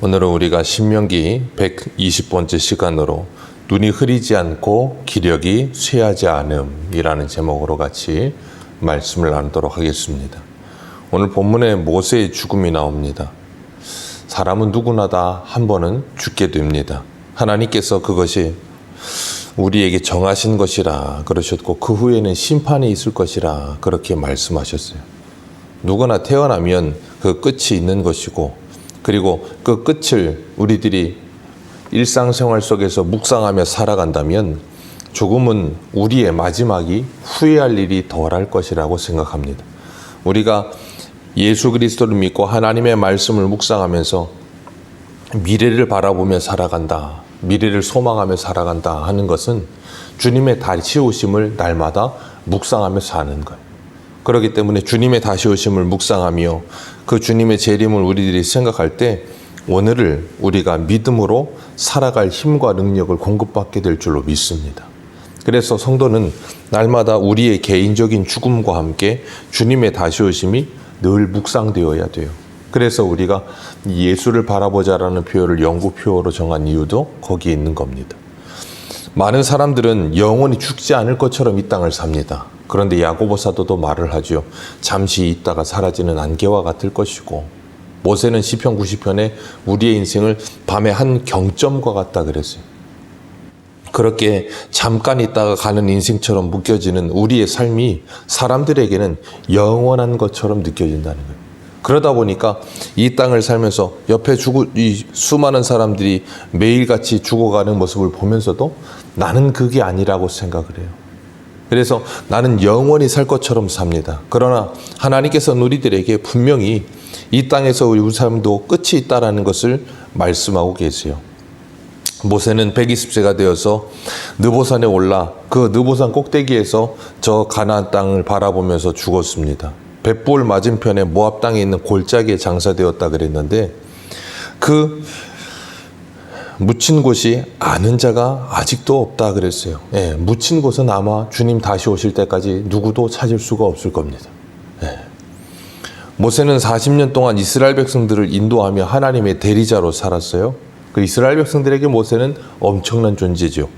오늘은 우리가 신명기 120번째 시간으로 눈이 흐리지 않고 기력이 쇠하지 않음이라는 제목으로 같이 말씀을 나누도록 하겠습니다. 오늘 본문에 모세의 죽음이 나옵니다. 사람은 누구나 다 한 번은 죽게 됩니다. 하나님께서 그것이 우리에게 정하신 것이라 그러셨고 그 후에는 심판이 있을 것이라 그렇게 말씀하셨어요. 누구나 태어나면 그 끝이 있는 것이고 그리고 그 끝을 우리들이 일상생활 속에서 묵상하며 살아간다면 조금은 우리의 마지막이 후회할 일이 덜할 것이라고 생각합니다. 우리가 예수 그리스도를 믿고 하나님의 말씀을 묵상하면서 미래를 바라보며 살아간다, 미래를 소망하며 살아간다 하는 것은 주님의 다시 오심을 날마다 묵상하며 사는 거예요. 그렇기 때문에 주님의 다시 오심을 묵상하며 그 주님의 재림을 우리들이 생각할 때 오늘을 우리가 믿음으로 살아갈 힘과 능력을 공급받게 될 줄로 믿습니다. 그래서 성도는 날마다 우리의 개인적인 죽음과 함께 주님의 다시 오심이 늘 묵상되어야 돼요. 그래서 우리가 예수를 바라보자라는 표현을 영구표어로 정한 이유도 거기에 있는 겁니다. 많은 사람들은 영원히 죽지 않을 것처럼 이 땅을 삽니다. 그런데 야고보 사도도 말을 하죠. 잠시 있다가 사라지는 안개와 같을 것이고, 모세는 시편 90편에 우리의 인생을 밤의 한 경점과 같다 그랬어요. 그렇게 잠깐 있다가 가는 인생처럼 묶여지는 우리의 삶이 사람들에게는 영원한 것처럼 느껴진다는 거예요. 그러다 보니까 이 땅을 살면서 옆에 이 수많은 사람들이 매일같이 죽어가는 모습을 보면서도 나는 그게 아니라고 생각을 해요. 그래서 나는 영원히 살 것처럼 삽니다. 그러나 하나님께서는 우리들에게 분명히 이 땅에서 우리 삶도 끝이 있다라는 것을 말씀하고 계세요. 모세는 120세가 되어서 느보산에 올라 그 느보산 꼭대기에서 저 가나안 땅을 바라보면서 죽었습니다. 벳볼 맞은편에 모압 땅에 있는 골짜기에 장사되었다 그랬는데 그 묻힌 곳이 아는 자가 아직도 없다 그랬어요. 묻힌 곳은 아마 주님 다시 오실 때까지 누구도 찾을 수가 없을 겁니다. 모세는 40년 동안 이스라엘 백성들을 인도하며 하나님의 대리자로 살았어요. 그 이스라엘 백성들에게 모세는 엄청난 존재죠.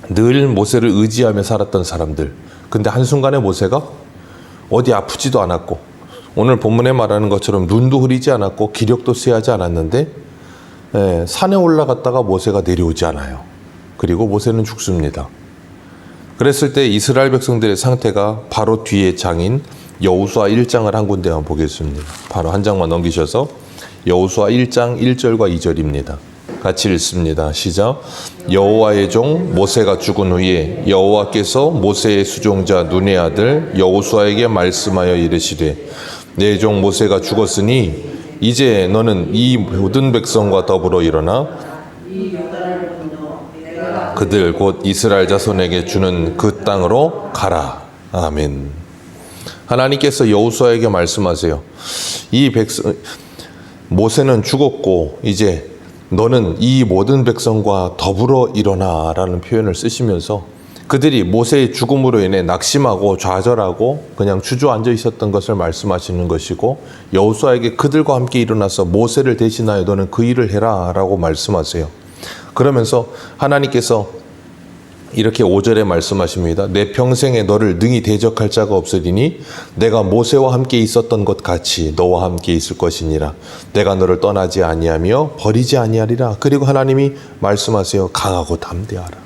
늘 모세를 의지하며 살았던 사람들. 근데 한순간에 모세가 어디 아프지도 않았고 오늘 본문에 말하는 것처럼 눈도 흐리지 않았고 기력도 쇠하지 않았는데 산에 올라갔다가 모세가 내려오지 않아요. 그리고 모세는 죽습니다. 그랬을 때 이스라엘 백성들의 상태가 바로 뒤에 장인 여호수아 1장을 한 군데만 보겠습니다. 바로 한 장만 넘기셔서 여호수아 1장 1절과 2절입니다. 같이 읽습니다. 시작. 여호와의 종 모세가 죽은 후에 여호와께서 모세의 수종자 눈의 아들 여호수아에게 말씀하여 이르시되 내 종 모세가 죽었으니 이제 너는 이 모든 백성과 더불어 일어나 그들 곧 이스라엘 자손에게 주는 그 땅으로 가라. 아멘. 하나님께서 여호수아에게 말씀하세요. 이 백성 모세는 죽었고 이제 너는 이 모든 백성과 더불어 일어나라는 표현을 쓰시면서 그들이 모세의 죽음으로 인해 낙심하고 좌절하고 그냥 주저앉아 있었던 것을 말씀하시는 것이고 여호수아에게 그들과 함께 일어나서 모세를 대신하여 너는 그 일을 해라 라고 말씀하세요. 그러면서 하나님께서 이렇게 5절에 말씀하십니다. 내 평생에 너를 능히 대적할 자가 없으리니 내가 모세와 함께 있었던 것 같이 너와 함께 있을 것이니라. 내가 너를 떠나지 아니하며 버리지 아니하리라. 그리고 하나님이 말씀하세요. 강하고 담대하라.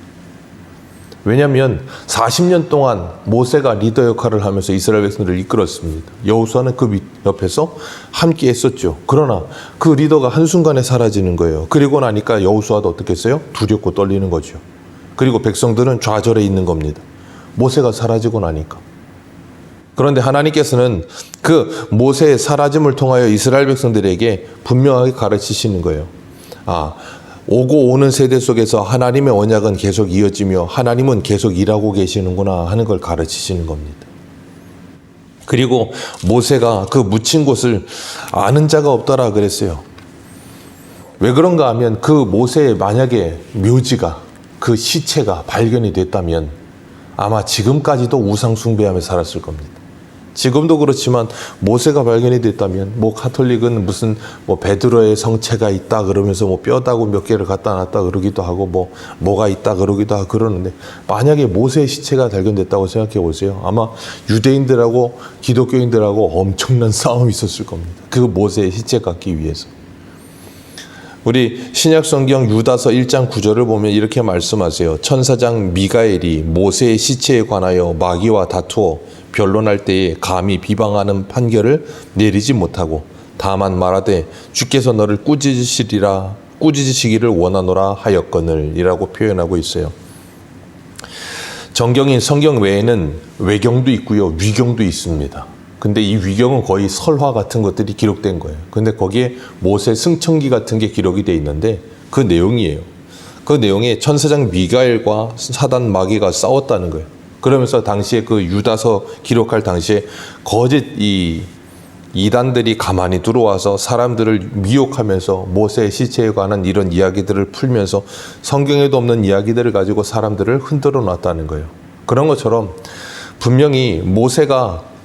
왜냐하면 40년 동안 모세가 리더 역할을 하면서 이스라엘 백성들을 이끌었습니다. 여호수아는 그 옆에서 함께 했었죠. 그러나 그 리더가 한순간에 사라지는 거예요. 그리고 나니까 여호수아도 어떻게 했어요? 두렵고 떨리는 거죠. 그리고 백성들은 좌절해 있는 겁니다. 모세가 사라지고 나니까. 그런데 하나님께서는 그 모세의 사라짐을 통하여 이스라엘 백성들에게 분명하게 가르치시는 거예요. 오고 오는 세대 속에서 하나님의 언약은 계속 이어지며 하나님은 계속 일하고 계시는구나 하는 걸 가르치시는 겁니다. 그리고 모세가 그 묻힌 곳을 아는 자가 없더라 그랬어요. 왜 그런가 하면 그 모세의 만약에 묘지가 그 시체가 발견이 됐다면 아마 지금까지도 우상 숭배하며 살았을 겁니다. 지금도 그렇지만 모세가 발견이 됐다면 뭐 가톨릭은 무슨 뭐 베드로의 성체가 있다 그러면서 뭐 뼈다구 몇 개를 갖다 놨다 그러기도 하고 뭐가 있다 그러기도 하고 그러는데, 만약에 모세의 시체가 발견됐다고 생각해 보세요. 아마 유대인들하고 기독교인들하고 엄청난 싸움이 있었을 겁니다. 그 모세의 시체 갖기 위해서. 우리 신약성경 유다서 1장 9절을 보면 이렇게 말씀하세요. 천사장 미가엘이 모세의 시체에 관하여 마귀와 다투어 변론할 때에 감히 비방하는 판결을 내리지 못하고 다만 말하되 주께서 너를 꾸짖으시기를 원하노라 하였거늘 이라고 표현하고 있어요. 성경 외에는 외경도 있고요, 위경도 있습니다. 근데 이 위경은 거의 설화 같은 것들이 기록된 거예요. 근데 거기에 모세 승천기 같은 게 기록이 돼 있는데 그 내용이에요. 그 내용에 천사장 미가엘과 사단 마귀가 싸웠다는 거예요. 그러면서 당시에 그 유다서 기록할 당시에 거짓 이단들이 가만히 들어와서 사람들을 미혹하면서 모세의 시체에 관한 이런 이야기들을 풀면서 성경에도 없는 이야기들을 가지고 사람들을 흔들어 놨다는 거예요. 그런 것처럼 분명히 모세가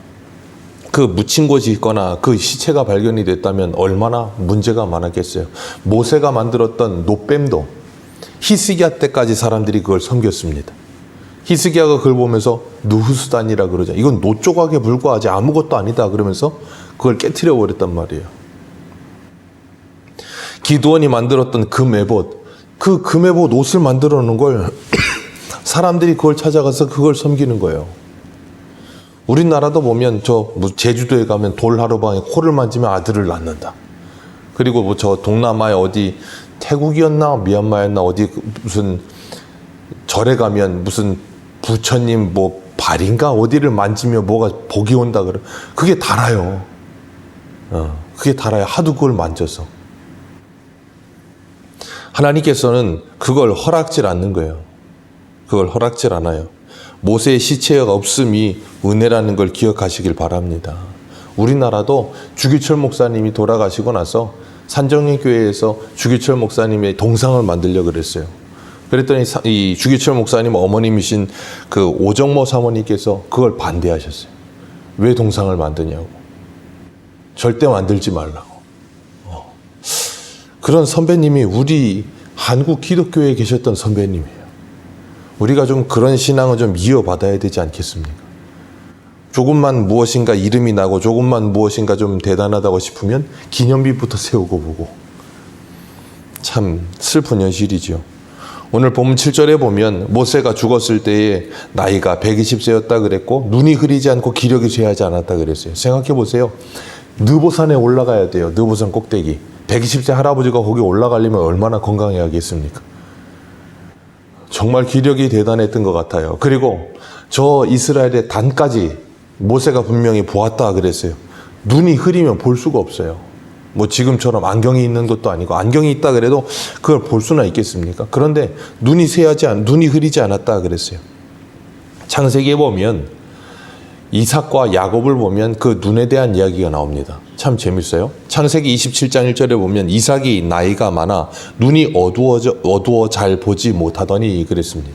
그 묻힌 곳이 있거나 그 시체가 발견이 됐다면 얼마나 문제가 많았겠어요. 모세가 만들었던 놋뱀도 히스기야 때까지 사람들이 그걸 섬겼습니다. 히스기야가 그걸 보면서 느후수단이라 그러죠. 이건 놋 조각에 불과하지 아무것도 아니다 그러면서 그걸 깨트려 버렸단 말이에요. 기드온이 만들었던 금에봇, 그 금에봇 옷을 만들어 놓은 걸 사람들이 그걸 찾아가서 그걸 섬기는 거예요. 우리나라도 보면 제주도에 가면 돌하루방에 코를 만지면 아들을 낳는다. 그리고 뭐 저 동남아에 어디 태국이었나 미얀마였나 어디 무슨 절에 가면 무슨 부처님 뭐 발인가 어디를 만지면 뭐가 복이 온다 그래. 그게 달아요. 그게 달아요. 하도 그걸 만져서. 하나님께서는 그걸 허락질 않는 거예요. 그걸 허락질 않아요. 모세의 시체가 없음이 은혜라는 걸 기억하시길 바랍니다. 우리나라도 주기철 목사님이 돌아가시고 나서 산정리교회에서 주기철 목사님의 동상을 만들려고 그랬어요. 그랬더니 이 주기철 목사님 어머님이신 그 오정모 사모님께서 그걸 반대하셨어요. 왜 동상을 만드냐고. 절대 만들지 말라고. 그런 선배님이 우리 한국 기독교회에 계셨던 선배님이에요. 우리가 좀 그런 신앙을 좀 이어받아야 되지 않겠습니까? 조금만 무엇인가 이름이 나고 조금만 무엇인가 좀 대단하다고 싶으면 기념비부터 세우고 보고. 참 슬픈 현실이죠. 오늘 본문 7절에 보면 모세가 죽었을 때에 나이가 120세였다 그랬고 눈이 흐리지 않고 기력이 쇠하지 않았다 그랬어요. 생각해 보세요. 느보산에 올라가야 돼요. 느보산 꼭대기. 120세 할아버지가 거기 올라가려면 얼마나 건강해야겠습니까? 정말 기력이 대단했던 것 같아요. 그리고 저 이스라엘의 단까지 모세가 분명히 보았다 그랬어요. 눈이 흐리면 볼 수가 없어요. 뭐 지금처럼 안경이 있는 것도 아니고, 안경이 있다 그래도 그걸 볼 수나 있겠습니까? 그런데 눈이 흐리지 않았다 그랬어요. 창세기에 보면 이삭과 야곱을 보면 그 눈에 대한 이야기가 나옵니다. 참 재밌어요. 창세기 27장 1절에 보면 이삭이 나이가 많아 눈이 어두워 잘 보지 못하더니 그랬습니다.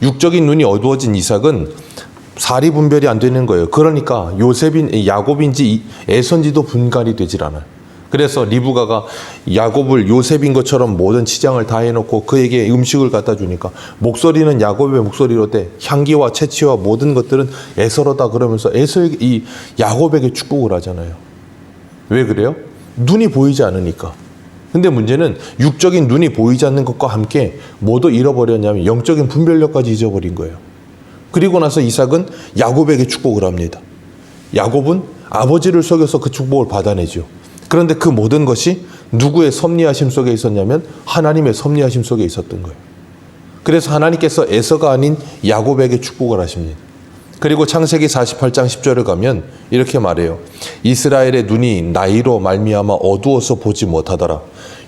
육적인 눈이 어두워진 이삭은 사리 분별이 안 되는 거예요. 그러니까 야곱인지 에서인지도 분간이 되질 않아요. 그래서 리브가가 야곱을 요셉인 것처럼 모든 치장을 다 해놓고 그에게 음식을 갖다 주니까 목소리는 야곱의 목소리로 돼 향기와 채취와 모든 것들은 에서로다 그러면서 이 야곱에게 축복을 하잖아요. 왜 그래요? 눈이 보이지 않으니까. 근데 문제는 육적인 눈이 보이지 않는 것과 함께 뭐도 잃어버렸냐면 영적인 분별력까지 잊어버린 거예요. 그리고 나서 이삭은 야곱에게 축복을 합니다. 야곱은 아버지를 속여서 그 축복을 받아내죠. 그런데 그 모든 것이 누구의 섭리하심 속에 있었냐면 하나님의 섭리하심 속에 있었던 거예요. 그래서 하나님께서 에서가 아닌 야곱에게 축복을 하십니다. 그리고 창세기 48장 10절을 가면 이렇게 말해요. 이스라엘의 눈이 나이로 말미암아 어두워서 보지 못하더라.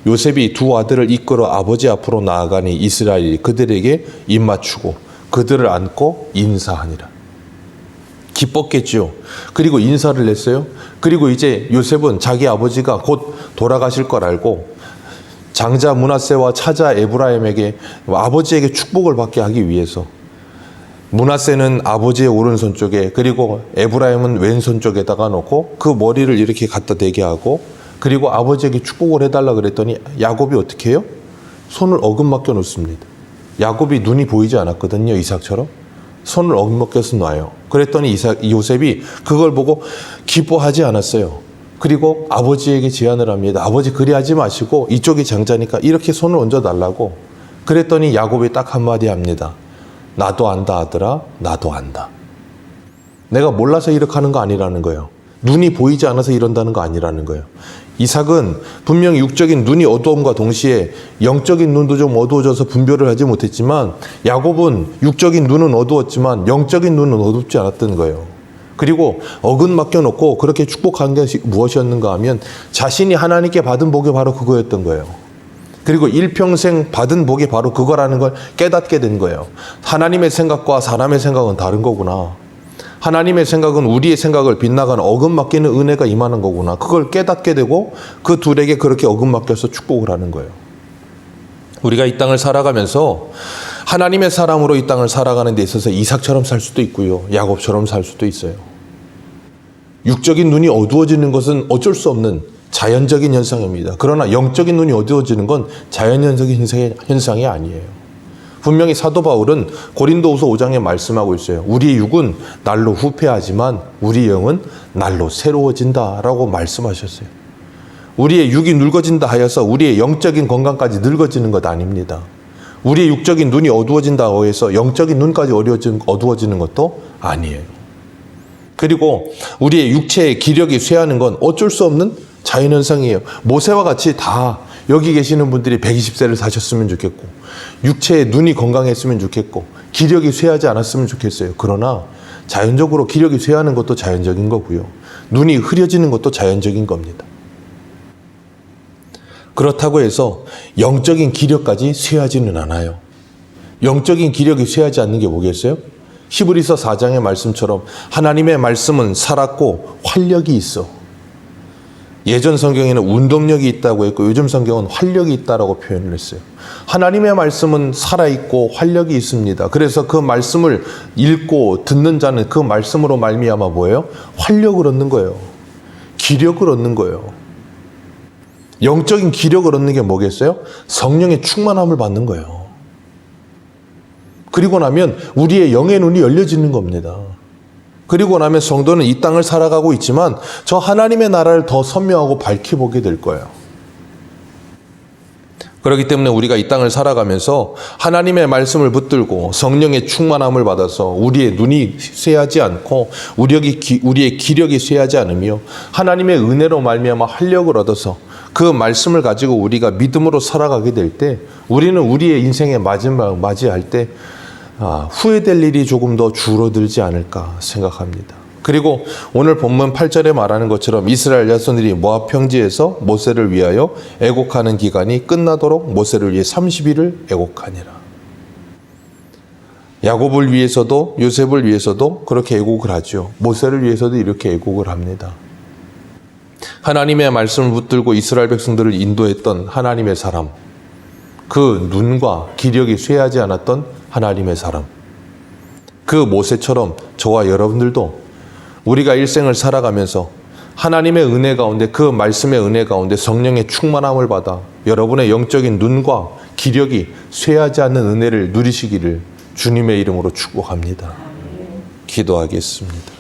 요셉이 두 아들을 이끌어 아버지 앞으로 나아가니 이스라엘이 그들에게 입맞추고 그들을 안고 인사하니라. 기뻤겠죠. 그리고 인사를 했어요. 그리고 이제 요셉은 자기 아버지가 곧 돌아가실 걸 알고 장자 므낫세와 차자 에브라임에게 아버지에게 축복을 받게 하기 위해서 므낫세는 아버지의 오른손 쪽에, 그리고 에브라임은 왼손 쪽에다가 놓고 그 머리를 이렇게 갖다 대게 하고, 그리고 아버지에게 축복을 해달라 그랬더니 야곱이 어떻게 해요? 손을 어금맞겨 놓습니다. 야곱이 눈이 보이지 않았거든요. 이삭처럼. 손을 어금맞겨서 놔요. 그랬더니 요셉이 그걸 보고 기뻐하지 않았어요. 그리고 아버지에게 제안을 합니다. 아버지 그리하지 마시고 이쪽이 장자니까 이렇게 손을 얹어달라고. 그랬더니 야곱이 딱 한마디 합니다. 나도 안다 아들아, 나도 안다. 내가 몰라서 이렇게 하는 거 아니라는 거예요. 눈이 보이지 않아서 이런다는 거 아니라는 거예요. 이삭은 분명 육적인 눈이 어두움과 동시에 영적인 눈도 좀 어두워져서 분별을 하지 못했지만, 야곱은 육적인 눈은 어두웠지만 영적인 눈은 어둡지 않았던 거예요. 그리고 어근 맡겨놓고 그렇게 축복한 것이 무엇이었는가 하면 자신이 하나님께 받은 복이 바로 그거였던 거예요. 그리고 일평생 받은 복이 바로 그거라는 걸 깨닫게 된 거예요. 하나님의 생각과 사람의 생각은 다른 거구나. 하나님의 생각은 우리의 생각을 빗나가는 어긋맞기는 은혜가 임하는 거구나. 그걸 깨닫게 되고 그 둘에게 그렇게 어긋맞겨서 축복을 하는 거예요. 우리가 이 땅을 살아가면서 하나님의 사람으로 이 땅을 살아가는 데 있어서 이삭처럼 살 수도 있고요. 야곱처럼 살 수도 있어요. 육적인 눈이 어두워지는 것은 어쩔 수 없는 자연적인 현상입니다. 그러나 영적인 눈이 어두워지는 건 자연적인 현상이 아니에요. 분명히 사도 바울은 고린도후서 5장에 말씀하고 있어요. 우리의 육은 날로 후패하지만 우리의 영은 날로 새로워진다라고 말씀하셨어요. 우리의 육이 늙어진다 하여서 우리의 영적인 건강까지 늙어지는 것 아닙니다. 우리의 육적인 눈이 어두워진다고 해서 영적인 눈까지 어두워지는 것도 아니에요. 그리고 우리의 육체의 기력이 쇠하는 건 어쩔 수 없는 자연현상이에요. 모세와 같이 다 여기 계시는 분들이 120세를 사셨으면 좋겠고, 육체의 눈이 건강했으면 좋겠고, 기력이 쇠하지 않았으면 좋겠어요. 그러나 자연적으로 기력이 쇠하는 것도 자연적인 거고요. 눈이 흐려지는 것도 자연적인 겁니다. 그렇다고 해서 영적인 기력까지 쇠하지는 않아요. 영적인 기력이 쇠하지 않는 게 뭐겠어요? 히브리서 4장의 말씀처럼 하나님의 말씀은 살았고 활력이 있어. 예전 성경에는 운동력이 있다고 했고 요즘 성경은 활력이 있다라고 표현을 했어요. 하나님의 말씀은 살아있고 활력이 있습니다. 그래서 그 말씀을 읽고 듣는 자는 그 말씀으로 말미암아 뭐예요? 활력을 얻는 거예요. 기력을 얻는 거예요. 영적인 기력을 얻는 게 뭐겠어요? 성령의 충만함을 받는 거예요. 그리고 나면 우리의 영의 눈이 열려지는 겁니다. 그리고 나면 성도는 이 땅을 살아가고 있지만 저 하나님의 나라를 더 선명하고 밝히 보게 될 거예요. 그렇기 때문에 우리가 이 땅을 살아가면서 하나님의 말씀을 붙들고 성령의 충만함을 받아서 우리의 눈이 쇠하지 않고 우리의 기력이 쇠하지 않으며 하나님의 은혜로 말미암아 활력을 얻어서 그 말씀을 가지고 우리가 믿음으로 살아가게 될 때 우리는 우리의 인생의 마지막을 맞이할 때 후회될 일이 조금 더 줄어들지 않을까 생각합니다. 그리고 오늘 본문 8절에 말하는 것처럼 이스라엘 자손들이 모압 평지에서 모세를 위하여 애곡하는 기간이 끝나도록 모세를 위해 30일을 애곡하니라. 야곱을 위해서도 요셉을 위해서도 그렇게 애곡을 하죠. 모세를 위해서도 이렇게 애곡을 합니다. 하나님의 말씀을 붙들고 이스라엘 백성들을 인도했던 하나님의 사람, 그 눈과 기력이 쇠하지 않았던 하나님의 사람, 그 모세처럼 저와 여러분들도 우리가 일생을 살아가면서 하나님의 은혜 가운데 그 말씀의 은혜 가운데 성령의 충만함을 받아 여러분의 영적인 눈과 기력이 쇠하지 않는 은혜를 누리시기를 주님의 이름으로 축복합니다. 기도하겠습니다.